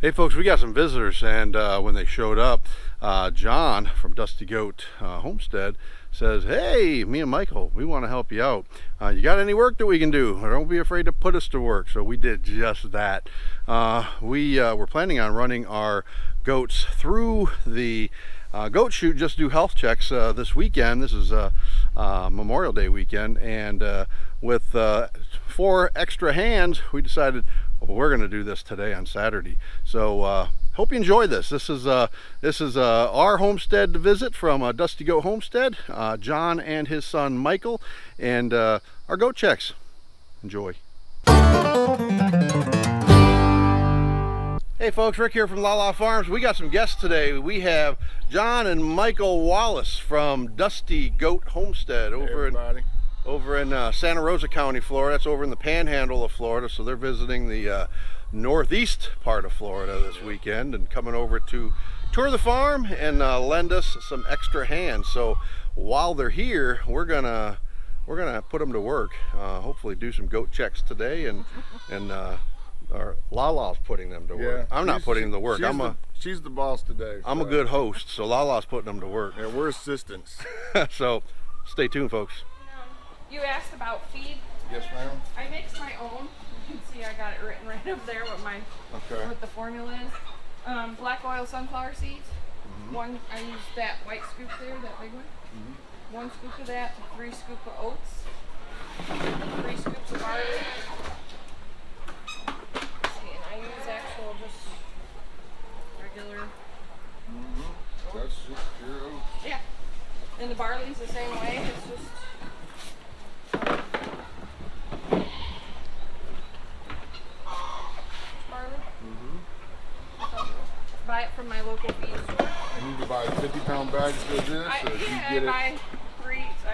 Hey folks, we got some visitors, and when they showed up, Jon from Dusty Goat Homestead says, hey, me and Michael, we want to help you out. You got any work that we can do? Don't be afraid to put us to work. So we did just that. We were planning on running our goats through the goat chute, just do health checks this weekend. This is Memorial Day weekend, and with 4 extra hands, we decided, well, we're going to do this today on Saturday. So hope you enjoy this. This is our homestead visit from Dusty Goat Homestead. Jon and his son Michael, and our goat checks. Enjoy. Hey folks, Rick here from LaLa Farms. We got some guests today. We have Jon and Michael Wallace from Dusty Goat Homestead over in Santa Rosa County, Florida. That's over in the panhandle of Florida. So they're visiting the northeast part of Florida this weekend and coming over to tour the farm and lend us some extra hands. So while they're here, we're gonna put them to work. Hopefully do some goat checks today, and or LaLa's putting them to work. I'm not putting them to work. She's the boss today. I'm a good host, so LaLa's putting them to work. Yeah, we're assistants. So stay tuned, folks. You asked about feed. Yes, ma'am. I mix my own. You can see I got it written right up there what the formula is. Black oil sunflower seeds. One, I use that white scoop there, that big one. 1 scoop of that, 3 scoops of oats, 3 scoops of barley. And I use actual just regular. That's just pure oats. Yeah. And the barley's the same way. It's just barley. Buy it from my local feed store. You need to buy 50-pound bags of this, or you get it? I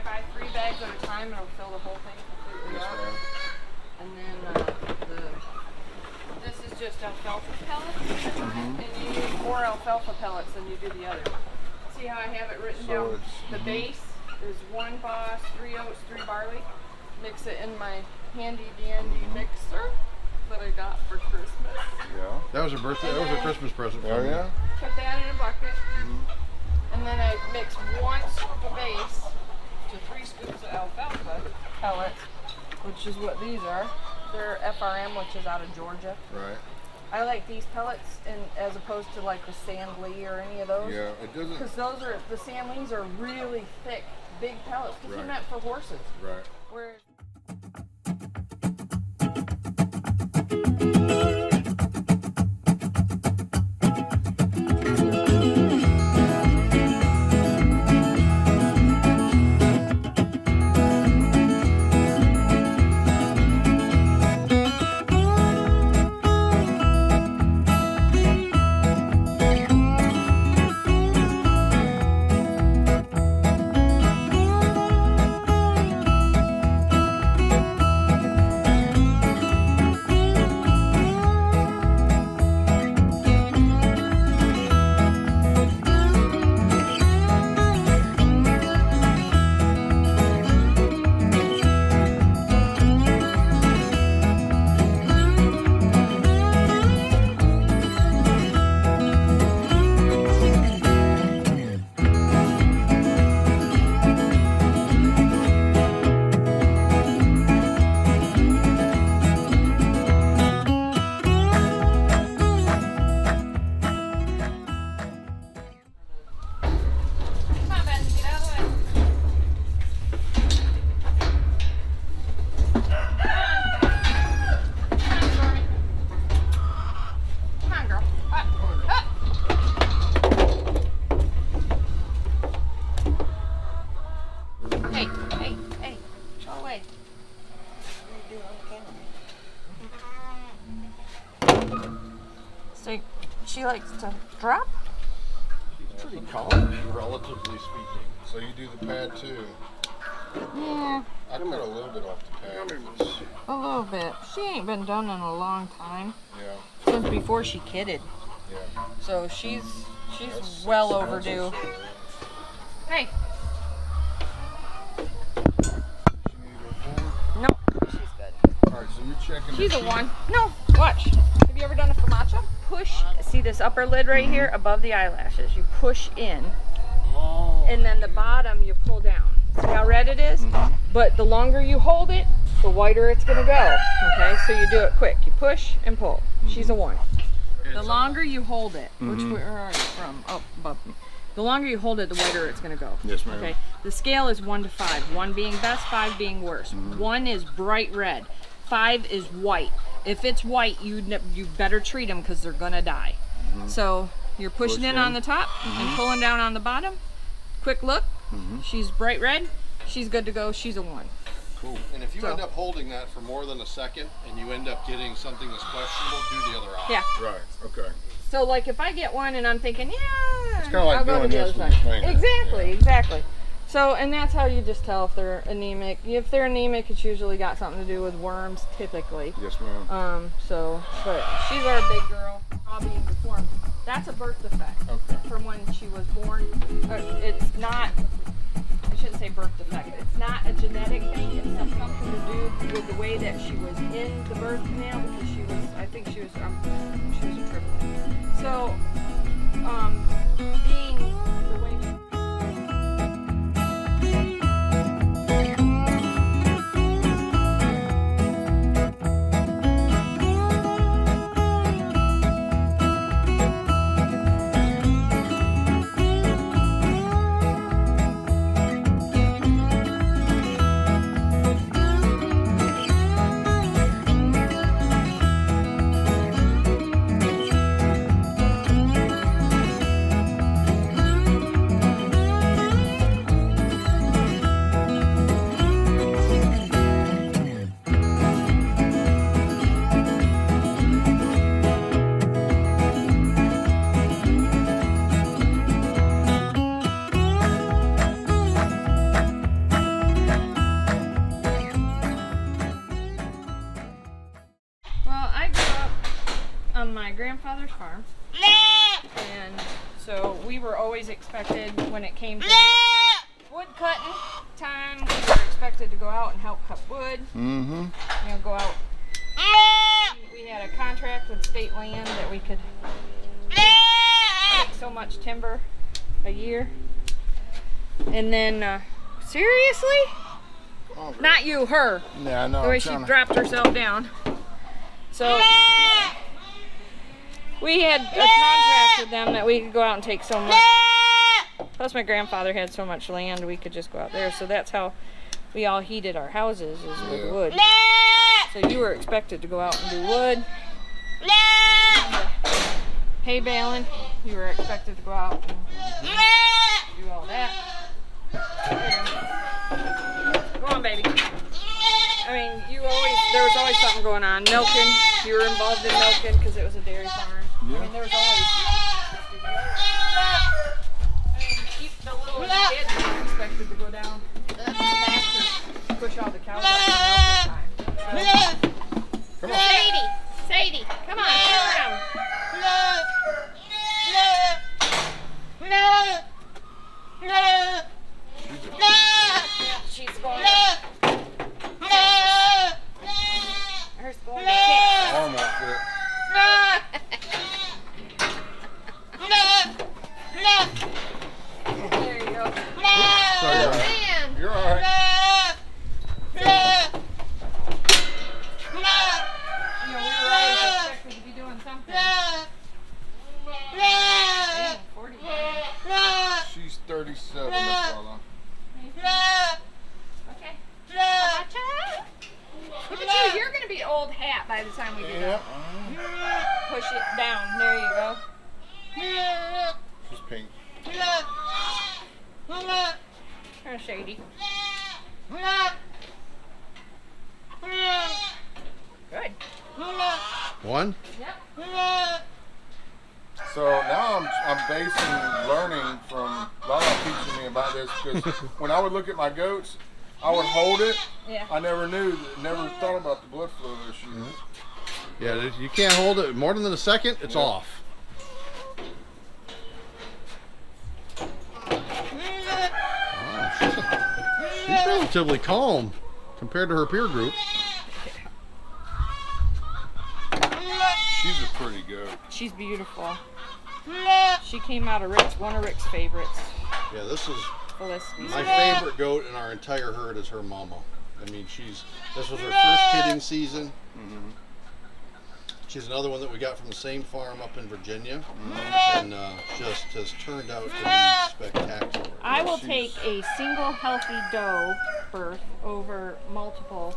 buy 3 bags at a time, and I'll fill the whole thing completely Yes, up. ma'am. And then this is just alfalfa pellets, and you use more alfalfa pellets than you do the other. See how I have it written down? The base is 1 boss, 3 oats, 3 barley. Mix it in my handy dandy mixer that I got for Christmas. Yeah. That was a Christmas present. Oh yeah. Put that in a bucket, and then I mix 1 scoop of base to 3 scoops of alfalfa pellets, which is what these are. They're FRM, which is out of Georgia. Right. I like these pellets, as opposed to like the SNAIL or any of those. Yeah, it doesn't. Because the SNAILs are really thick, big pellets. Because they're Right. meant for horses. Right. Whereas she likes to drop. She's pretty calm, relatively speaking. So you do the pad too. Yeah, I cut a little bit off the pad. a little bit. She ain't been done in a long time. Yeah. Since before she kidded. Yeah. So she's well overdue. Hey. No, she's good. Alright, so you're checking. She's a 1. No, watch. Have you ever done a FAMACHA? Push this upper lid right here above the eyelashes. You push in, Oh. and then the bottom you pull down. See how red it is? But the longer you hold it, the whiter it's gonna go. Okay, so you do it quick. You push and pull. She's a 1. The longer you hold it, which where are you from? Oh, above. The longer you hold it, the whiter it's gonna go. Yes, ma'am. Okay. The scale is 1 to 5. 1 being best, 5 being worst. 1 is bright red. 5 is white. If it's white, you better treat them because they're gonna die. So you're pushing in on the top and pulling down on the bottom. Quick look. She's bright red. She's good to go. She's a 1. Cool. And if you end up holding that for more than a second and you end up getting something that's questionable, do the other eye. Yeah. Right. Okay. So like if I get one and I'm thinking, yeah, It's kind of like I'll go to doing the this other with side. your finger. Exactly, Yeah. exactly. So, and that's how you just tell if they're anemic. If they're anemic, it's usually got something to do with worms, typically. Yes, ma'am. But she's our big girl, all being deformed. That's a birth defect Okay. from when she was born. It's not, I shouldn't say birth defect. It's not a genetic thing. It's something to do with the way that she was in the birth canal because she was, I think she was a triplet. So, being the way she grandfather's farm, and so we were always expected when it came to wood cutting time, we were expected to go out and help cut wood. Go out. We had a contract with state land that we could take so much timber a year, and then seriously, not you, her. Yeah, I know. The way she dropped herself down. So we had a contract with them that we could go out and take so much. Plus my grandfather had so much land we could just go out there. So that's how we all heated our houses, is with wood. So you were expected to go out and do wood. Hay baling, you were expected to go out and do all that. Go on, baby. I mean, there was always something going on. Milking, you were involved in milking because it was a dairy farm. Yeah. I mean, there was always. I mean, keep the little kids were expected to go down to the pasture, push all the cows out for milking time. So, Come on. Sadie, come on, turn around. She's going to. Hers going to kick. Arm won't fit. There you go. Sorry, Oh, guys. man. You're all right. We were always expected to be doing something. Dang, 40. She's 37, Miss LaLa. Okay. FAMACHA. Look at you. You're going to be old hat by the time we do Yeah. that. Push it down. There you go. She's pink. There's Shady. Good. 1. Yep. So now I'm basing learning from LaLa teaching me about this, because when I would look at my goats, I would hold it. Yeah. I never thought about the blood flow issue. Yeah, you can't hold it more than a second, it's off. She's relatively calm compared to her peer group. She's a pretty goat. She's beautiful. She came out of one of Rick's favorites. Yeah, this is Felicity. my favorite goat in our entire herd is her mama. I mean, this was her first kidding season. She's another one that we got from the same farm up in Virginia, and just has turned out to be spectacular. I will take a single healthy doe birth over multiple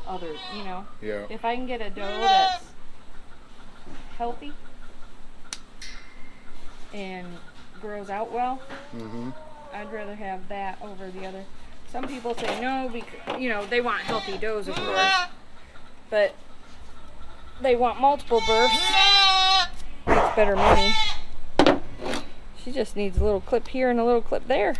others, you know. Yeah. If I can get a doe that's healthy and grows out well, I'd rather have that over the other. Some people say no because, you know, they want healthy does, of course, but they want multiple births. Makes better money. She just needs a little clip here and a little clip there.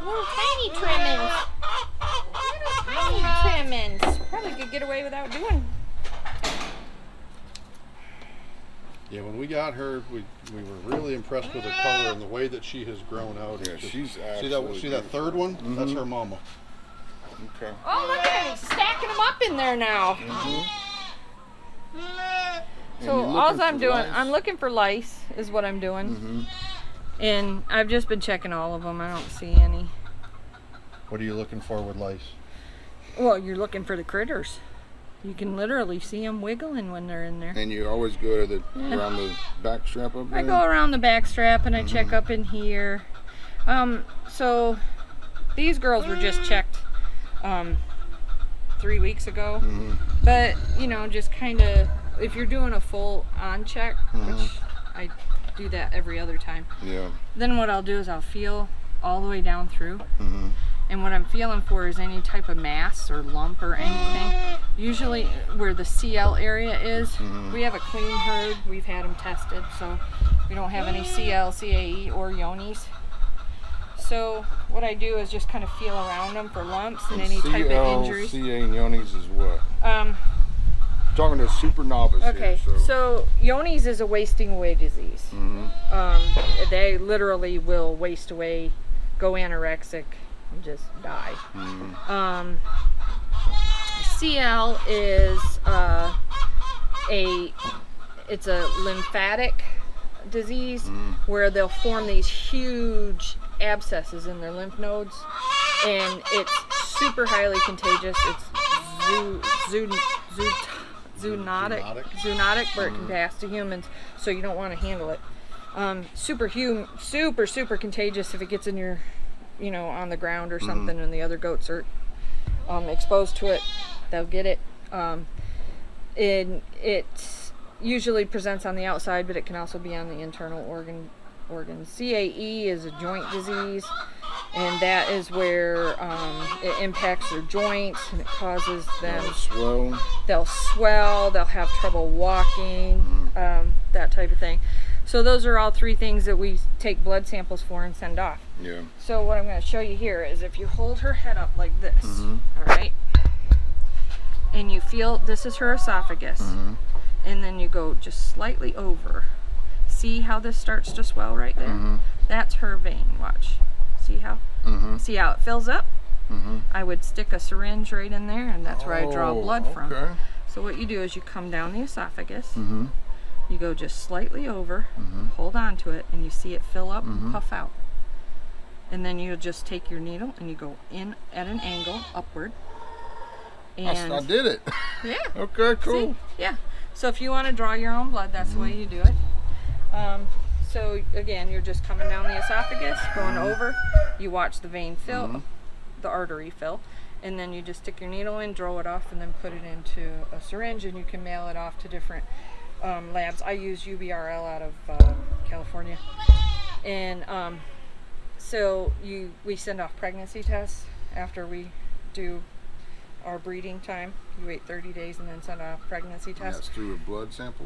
Little tiny trimmings. Little tiny trimmings. Probably could get away without doing. Yeah, when we got her, we were really impressed with her color and the way that she has grown out. Yeah, It's just- she's see absolutely that third one? That's her mama. Okay. Oh, look at him stacking them up in there now. So all I'm doing, I'm looking for lice is what I'm doing. And I've just been checking all of them. I don't see any. What are you looking for with lice? Well, you're looking for the critters. You can literally see them wiggling when they're in there. And you always go to around the back strap up there? I go around the back strap and I check up in here. So these girls were just checked 3 weeks ago. But, you know, just kind of, if you're doing a full on check, which I do that every other time, Yeah. then what I'll do is I'll feel all the way down through. And what I'm feeling for is any type of mass or lump or anything. Usually where the CL area is, we have a clean herd. We've had them tested, so we don't have any CL, CAE, or yonis. So what I do is just kind of feel around them for lumps and any type of injuries. CA and Yonis is what? Talking to a super novice Okay, here, so yonis is a wasting away disease. They literally will waste away, go anorexic, and just die. CL is it's a lymphatic disease where they'll form these huge abscesses in their lymph nodes, and it's super highly contagious. It's zoonotic, where it can pass to humans, so you don't want to handle it. Super contagious if it gets in your, you know, on the ground or something, and the other goats are exposed to it, they'll get it. It usually presents on the outside, but it can also be on the internal organs. CAE is a joint disease, and that is where it impacts their joints and it causes them they'll swell, they'll have trouble walking, that type of thing. So those are all three things that we take blood samples for and send off. Yeah. So what I'm going to show you here is if you hold her head up like this, all right, and you feel this is her esophagus, and then you go just slightly over. See how this starts to swell right there? That's her vein. Watch. See how? See how it fills up? I would stick a syringe right in there, and that's where I draw blood from. So what you do is you come down the esophagus, you go just slightly over, hold on to it, and you see it fill up and puff out. And then you just take your needle and you go in at an angle upward. And I did it. Yeah. Okay, cool. See? Yeah. So if you want to draw your own blood, that's the way you do it. So again, you're just coming down the esophagus, going over. You watch the vein fill, the artery fill, and then you just stick your needle in, draw it off, and then put it into a syringe, and you can mail it off to different labs. I use UBRL out of California, and so we send off pregnancy tests after we do our breeding time. You wait 30 days and then send off pregnancy tests. That's through a blood sample?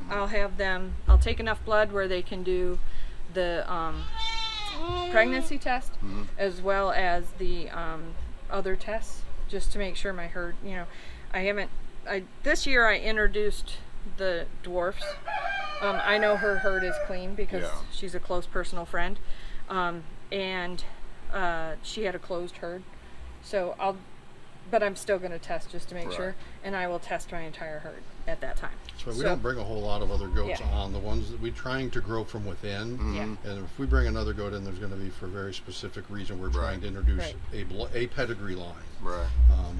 I'll take enough blood where they can do the pregnancy test as well as the other tests, just to make sure my herd, you know, this year I introduced the dwarfs. I know her herd is clean because she's a close personal friend. and she had a closed herd. So but I'm still going to test just to make sure, and I will test my entire herd at that time. So we don't bring a whole lot of other goats Yeah. on. The ones that we're trying to grow from within. And if we bring another goat in, there's going to be for a very specific reason. We're trying to introduce a pedigree line. Right.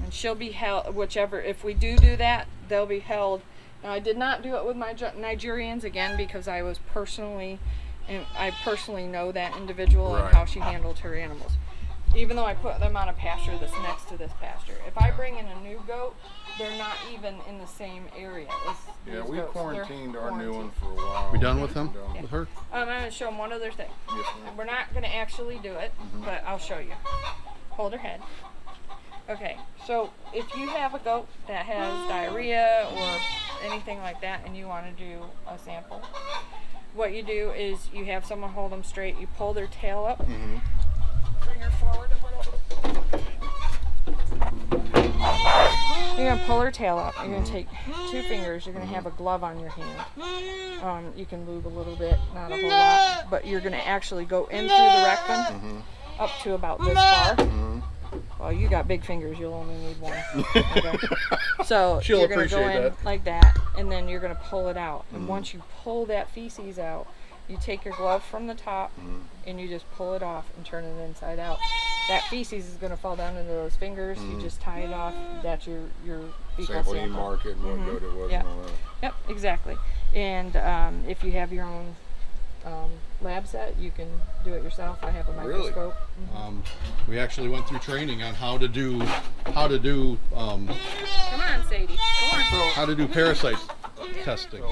And she'll be held, whichever, if we do that, they'll be held. Now, I did not do it with my Nigerians, again, because I personally know that individual and how she handled her animals. Even though I put them on a pasture that's next to this pasture. If I bring in a new goat, they're not even in the same area as Yeah, these we goats. quarantined They're our new one quarantined. for a while. We done with him? Yeah. With her? I'm going to show them one other thing. Yes, ma'am. We're not going to actually do it, but I'll show you. Hold her head. Okay, so if you have a goat that has diarrhea or anything like that and you want to do a sample, what you do is you have someone hold them straight, you pull their tail up, bring her forward a little. You're going to pull her tail up. You're going to take 2 fingers. You're going to have a glove on your hand. You can lube a little bit, not a whole lot, but you're going to actually go in through the rectum up to about this far. Well, you got big fingers. You'll only need one. Okay. So She'll you're going to go appreciate in that. like that, and then you're going to pull it out. And once you pull that feces out, you take your glove from the top and you just pull it off and turn it inside out. That feces is going to fall down into those fingers. You just tie it off. That's your fecal Sample, you sample. mark it and what goat it was Yeah. and all that. Yep, exactly. And if you have your own lab set, you can do it yourself. I have a Really? microscope. We actually went through training on how to do Come on, Sadie. Go on. how to do parasite testing.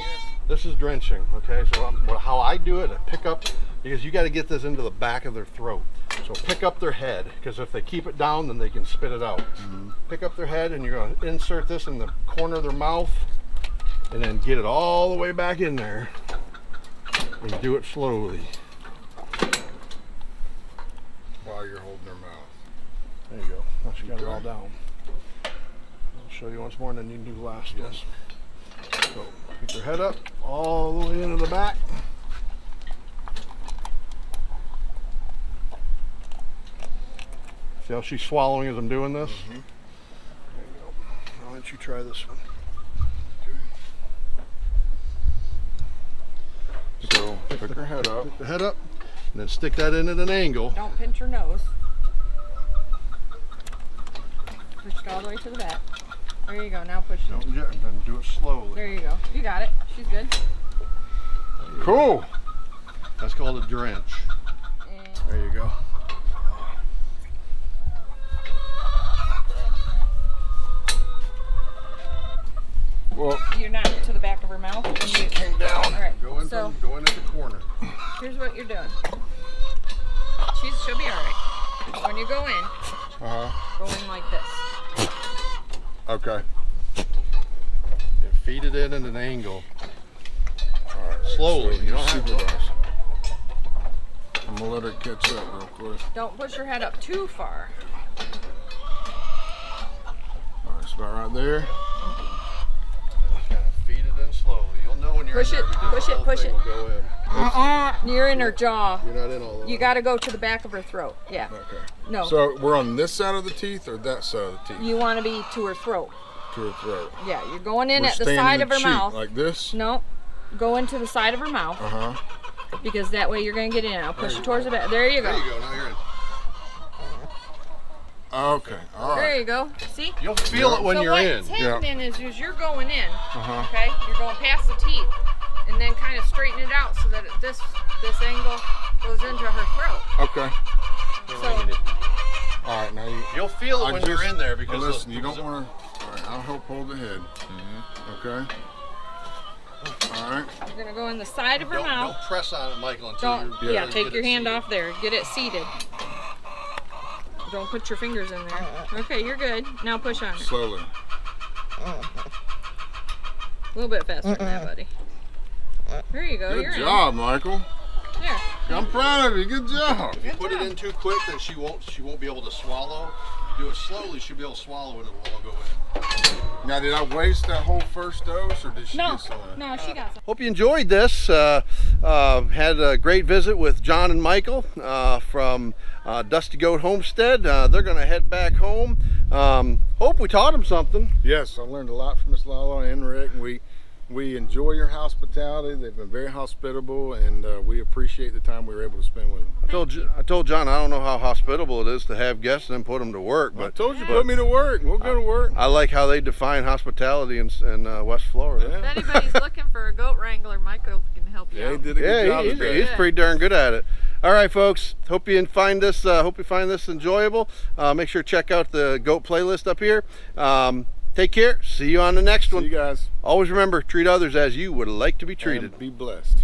This is drenching, okay? So how I do it, I pick up, because you got to get this into the back of their throat. So pick up their head, because if they keep it down, then they can spit it out. Pick up their head, and you're going to insert this in the corner of their mouth, and then get it all the way back in there, and do it slowly. While you're holding their mouth. There you go. Once you got it all down. I'll show you once more, and then you can do the last one. So pick their head up all the way into the back. See how she's swallowing as I'm doing this? There you go. Why don't you try this one? So pick her head up. Pick the head up, and then stick that in at an angle. Don't pinch her nose. Push it all the way to the back. There you go. Now push it. Don't jet, and then do it slowly. There you go. You got it. She's good. Cool. That's called a drench. And There you go. Well, you're not to the back of her mouth. And you came down. All right. Go in, So go in at the corner. here's what you're doing. She'll be all right. When you go in, go in like this. Okay. Yeah, feed it in at an angle. All right. Slowly, So you don't have to- supervise. I'm gonna let her catch up real quick. Don't push her head up too far. All right, it's about right there. Feed it in slowly. You'll know when you're Push in there it, because push the it, whole push thing it. will go in. You're in her jaw. You're not in all of You it. got to go to the back of her throat. Yeah. Okay. No. So we're on this side of the teeth or that side of the teeth? You want to be to her throat. To her throat. Yeah, you're going in We're at the staying side in of the her cheek, mouth. like this. No, go into the side of her mouth because that way you're going to get in. I'll push it towards the back. There you go. There you go. Now you're in. Okay. All There right. you go. See? You'll feel it when so you're in. what's happening is you're going in. Okay, you're going past the teeth, and then kind of straighten it out so that this angle goes into her throat. Okay. So All right. Now You'll feel it when you're in there because listen, you don't want to. All right. I'll help hold the head. Okay. All right. you're going to go in the side of her don't mouth. press on it, Michael, until Don't. you're Yeah, you take get your it hand seated. off there. Get it seated. Don't put your fingers in there. Okay, you're good. Now push on it. Slowly. A little bit faster than that, buddy. There you go. Good you're job, Michael. in. There. I'm proud of you. Good job. If you put it in too quick, then she won't be able to swallow. If you do it slowly, she'll be able to swallow and it'll all go in. Now, did I waste that whole first dose, or did she get some? No, she got some. Hope you enjoyed this. Had a great visit with Jon and Michael from Dusty Goat Homestead. They're going to head back home. Hope we taught them something. Yes, I learned a lot from Miss LaLa and Rick. We enjoy your hospitality. They've been very hospitable, and we appreciate the time we were able to spend with them. I told Jon I don't know how hospitable it is to have guests and then put them to work. But I told you, put me to work. We'll go to work. I like how they define hospitality in West Florida. Yeah. If anybody's looking for a goat wrangler, Michael can help you Yeah, he out. did a good job. He's pretty darn good at it. All right, folks. Hope you find this enjoyable. Make sure to check out the goat playlist up here. Take care. See you on the next one. See you guys. Always remember, treat others as you would like to be treated. And be blessed.